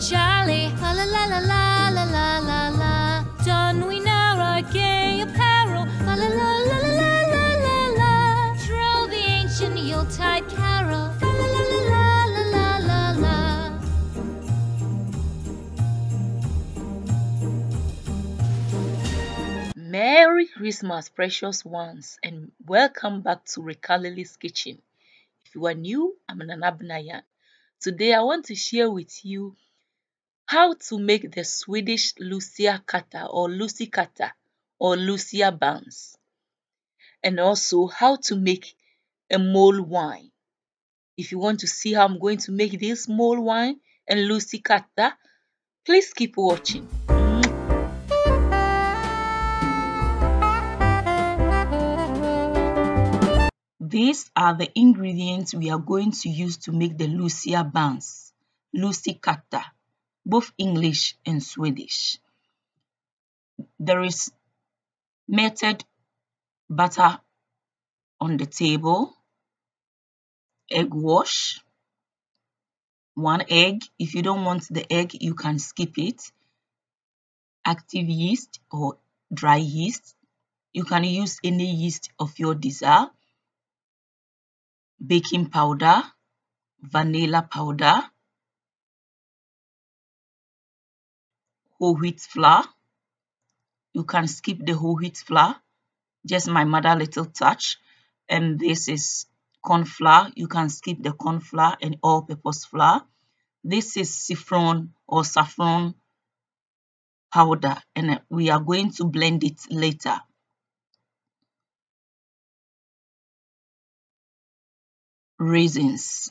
jolly. La la la la la la la la la. Don we now our gay apparel. La la la la la la la la. Troll the ancient Yuletide carol. La la la la la la la la. Merry Christmas, precious ones, and welcome back to Recanlily's kitchen. If you are new, I'm Nana Abnayan. Today I want to share with you how to make the Swedish Lucia-katter or Lussekatter or Lucia buns, and also how to make a mulled wine. If you want to see how I'm going to make this mulled wine and Lussekatter, please keep watching. These are the ingredients we are going to use to make the Lucia buns, Lussekatter, both English and Swedish. There is melted butter on the table, egg wash, 1 egg. If you don't want the egg, you can skip it. Active yeast or dry yeast. You can use any yeast of your desire. Baking powder, vanilla powder, whole wheat flour. You can skip the whole wheat flour, just my mother little touch. And this is corn flour. You can skip the corn flour and all-purpose flour. This is saffron powder, and we are going to blend it later. Raisins.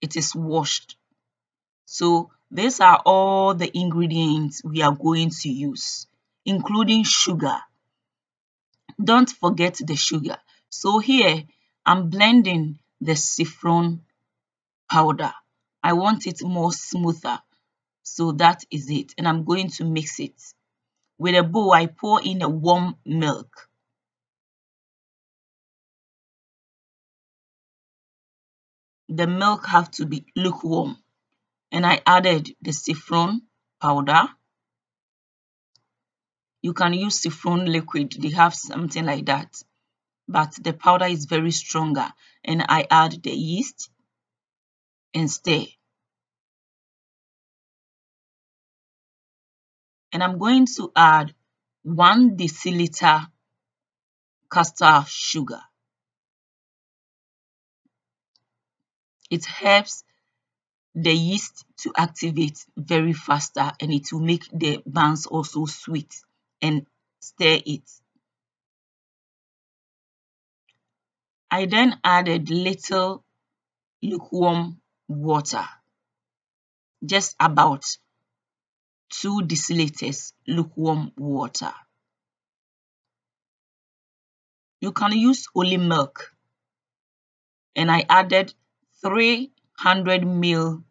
It is washed. So these are all the ingredients we are going to use, including sugar. Don't forget the sugar. So here I'm blending the saffron powder. I want it more smoother. So that is it. And I'm going to mix it. With a bowl, I pour in a warm milk. The milk have to be lukewarm. And I added the saffron powder. You can use saffron liquid. They have something like that. But the powder is very stronger. And I add the yeast and stir. And I'm going to add 1 deciliter castor sugar. It helps the yeast to activate very faster, and it will make the buns also sweet. And stir it. I then added little lukewarm water, just about 2 deciliters lukewarm water. You can use only milk, and I added 300 ml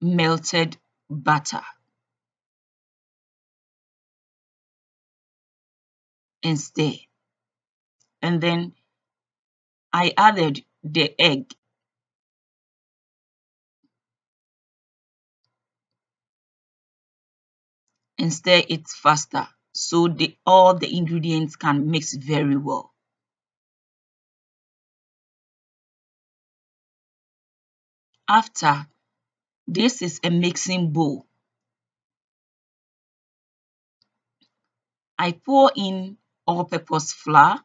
melted butter and stir. And then I added the egg and stir it faster so all the ingredients can mix very well. After, this is a mixing bowl. I pour in all-purpose flour,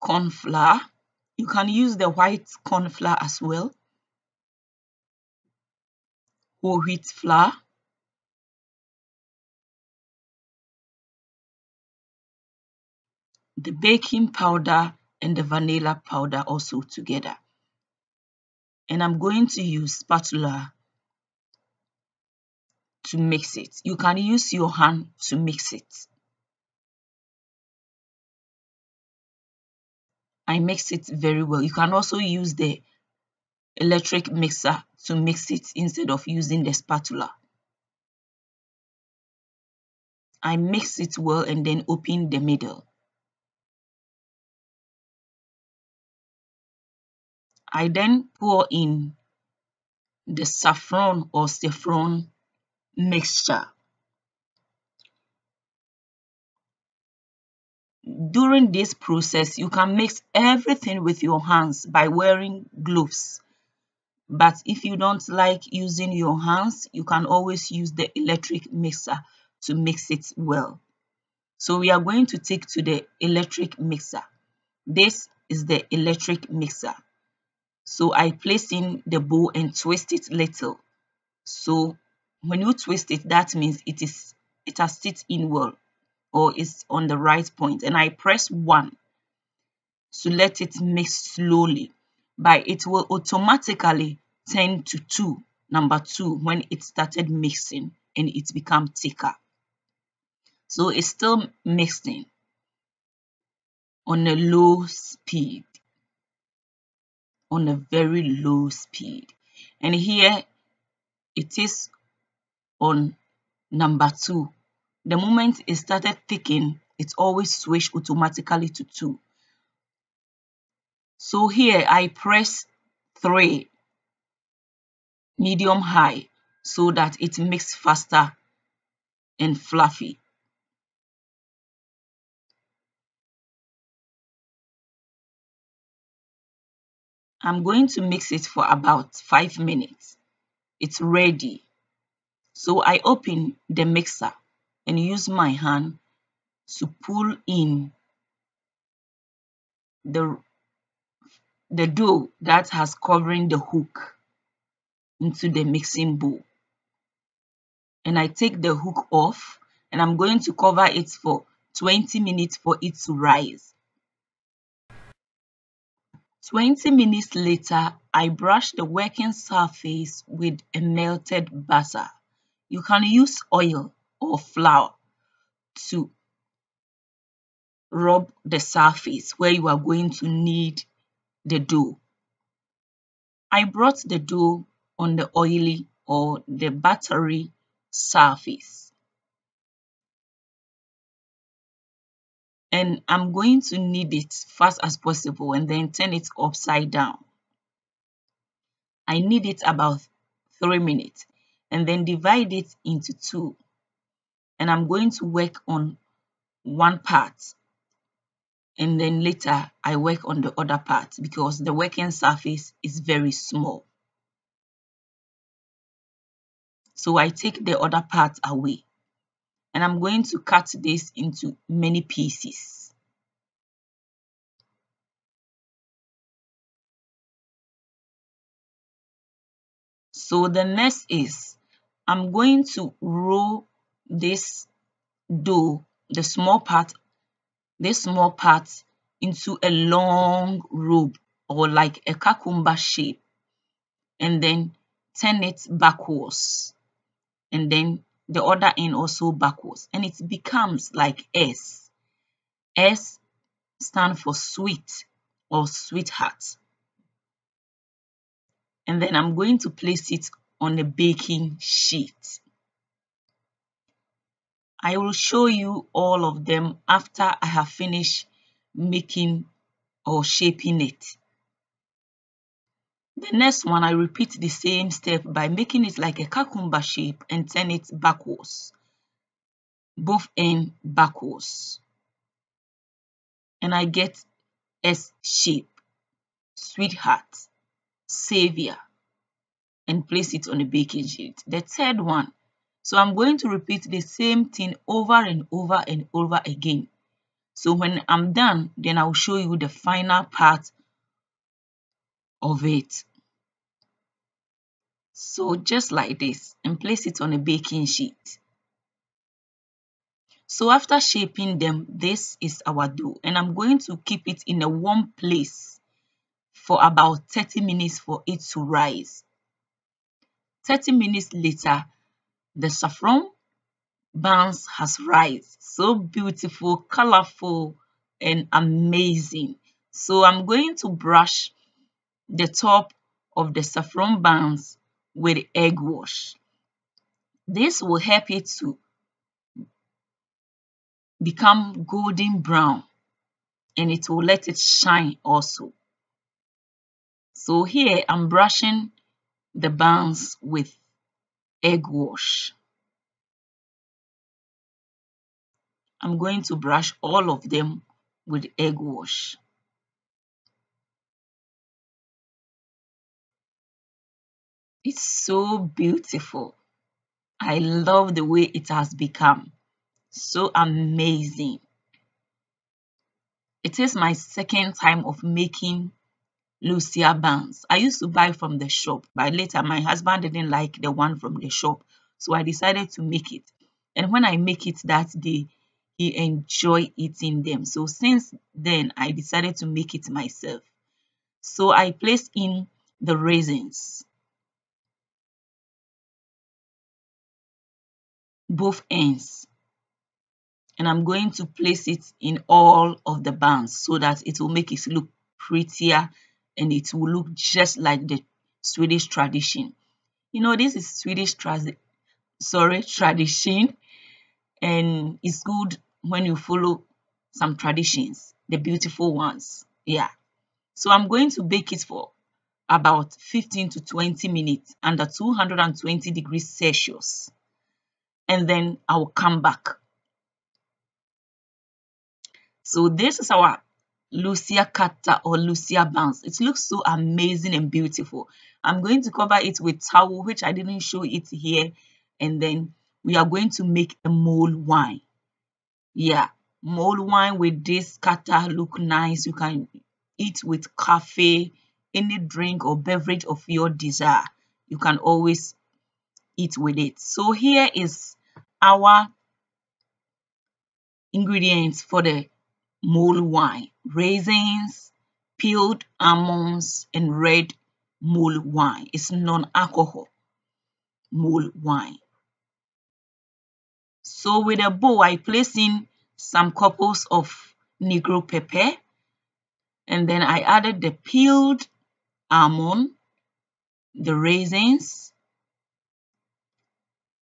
corn flour. You can use the white corn flour as well. Whole wheat flour. The baking powder and the vanilla powder also together. And I'm going to use spatula to mix it. You can use your hand to mix it. I mix it very well. You can also use the electric mixer to mix it instead of using the spatula. I mix it well and then open the middle. I then pour in the saffron mixture. During this process, you can mix everything with your hands by wearing gloves. But if you don't like using your hands, you can always use the electric mixer to mix it well. So we are going to take to the electric mixer. This is the electric mixer. So I place in the bowl and twist it little. So when you twist it, that means it has sit in well, or is on the right point. And I press 1 to let it mix slowly, but it will automatically turn to 2, number 2, when it started mixing and it become thicker. So it's still mixing on a low speed, on a very low speed. And here it is on number 2. The moment it started thickening, it always switch automatically to 2. So here I press 3, medium high, so that it mixes faster and fluffy. I'm going to mix it for about 5 minutes. It's ready. So I open the mixer and use my hand to pull in the dough that has covering the hook into the mixing bowl. And I take the hook off and I'm going to cover it for 20 minutes for it to rise. 20 minutes later, I brush the working surface with a melted butter. You can use oil or flour to rub the surface where you are going to knead the dough. I brought the dough on the oily or the buttery surface. And I'm going to knead it fast as possible and then turn it upside down. I knead it about 3 minutes and then divide it into 2. And I'm going to work on one part. And then later I work on the other part because the working surface is very small. So I take the other part away. And I'm going to cut this into many pieces. So the next is I'm going to roll this dough, this small part into a long rope or like a cucumber shape, and then turn it backwards, and then the other end also backwards, and it becomes like S. S stand for sweet or sweetheart. And then I'm going to place it on a baking sheet. I will show you all of them after I have finished making or shaping it. The next one, I repeat the same step by making it like a cucumber shape and turn it backwards, both ends backwards. And I get S shape, sweetheart, savior, and place it on a baking sheet. The third one, so I'm going to repeat the same thing over and over and over again. So when I'm done, then I'll show you the final part of it. So just like this, and place it on a baking sheet. So after shaping them, this is our dough, and I'm going to keep it in a warm place for about 30 minutes for it to rise. 30 minutes later, the saffron buns has rise. So beautiful, colorful, and amazing. So I'm going to brush the top of the saffron buns with egg wash. This will help it to become golden brown, and it will let it shine also. So here I'm brushing the buns with egg wash. I'm going to brush all of them with egg wash. It's so beautiful. I love the way it has become. So amazing. It is my second time of making Lucia buns. I used to buy from the shop, but later my husband didn't like the one from the shop, so I decided to make it. And when I make it that day, he enjoyed eating them. So since then, I decided to make it myself. So I placed in the raisins, both ends, and I'm going to place it in all of the buns so that it will make it look prettier and it will look just like the Swedish tradition. You know, this is Swedish tradition, and it's good when you follow some traditions, the beautiful ones. Yeah. So I'm going to bake it for about 15 to 20 minutes under 220 degrees Celsius. And then I will come back. So this is our Lussekatter or Lucia buns. It looks so amazing and beautiful. I'm going to cover it with towel, which I didn't show it here. And then we are going to make a mulled wine. Yeah, mulled wine with this scatter look nice. You can eat with coffee, any drink or beverage of your desire. You can always eat with it. So here is our ingredients for the mulled wine: raisins, peeled almonds, and red mulled wine. It's non-alcohol mulled wine. So with a bowl, I place in some couples of Negro pepper, and then I added the peeled almond, the raisins,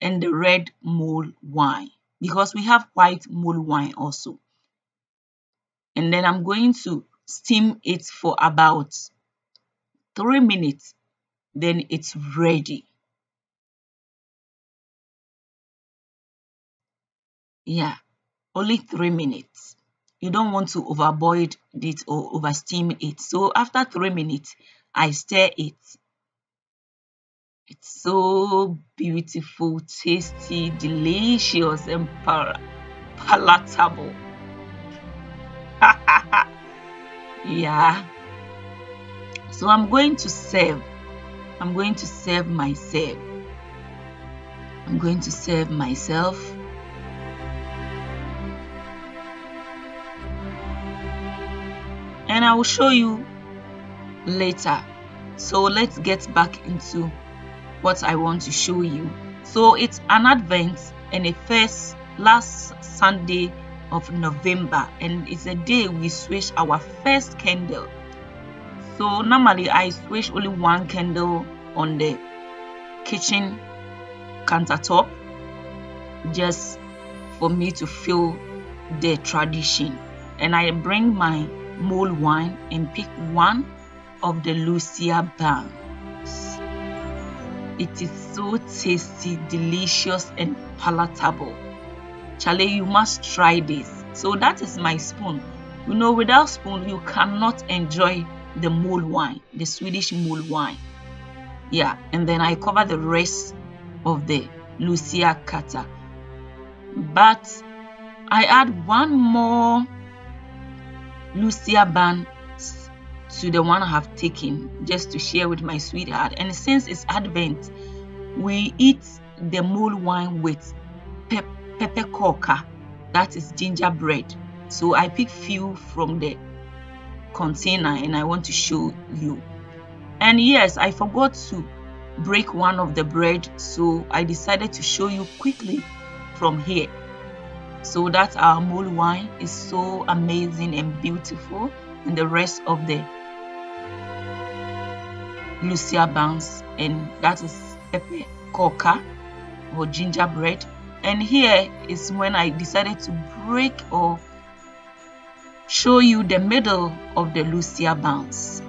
and the red mulled wine, because we have white mulled wine also. And then I'm going to steam it for about 3 minutes. Then it's ready. Yeah, only 3 minutes. You don't want to overboil it or over steam it. So after 3 minutes, I stir it. It's so beautiful, tasty, delicious, and palatable. Yeah. So I'm going to serve. I'm going to serve myself. I'm going to serve myself. And I will show you later. So let's get back into what I want to show you. So it's an Advent and a last Sunday of November, and it's a day we switch our first candle. So normally I switch only one candle on the kitchen countertop, just for me to feel the tradition. And I bring my mulled wine and pick one of the Lucia buns. It is so tasty, delicious, and palatable. Charlie, you must try this. So that is my spoon. You know, without spoon, you cannot enjoy the mulled wine, the Swedish mulled wine. Yeah, and then I cover the rest of the Lussekatter. But I add one more Lucia bun to the one I have taken, just to share with my sweetheart. And since it's Advent, we eat the mulled wine with peppercorn, that is gingerbread. So I pick few from the container and I want to show you. And yes, I forgot to break one of the bread, so I decided to show you quickly from here. So that our mulled wine is so amazing and beautiful, and the rest of the Lucia buns, and that is peppercorn or gingerbread, And here is when I decided to break or show you the middle of the Lucia buns.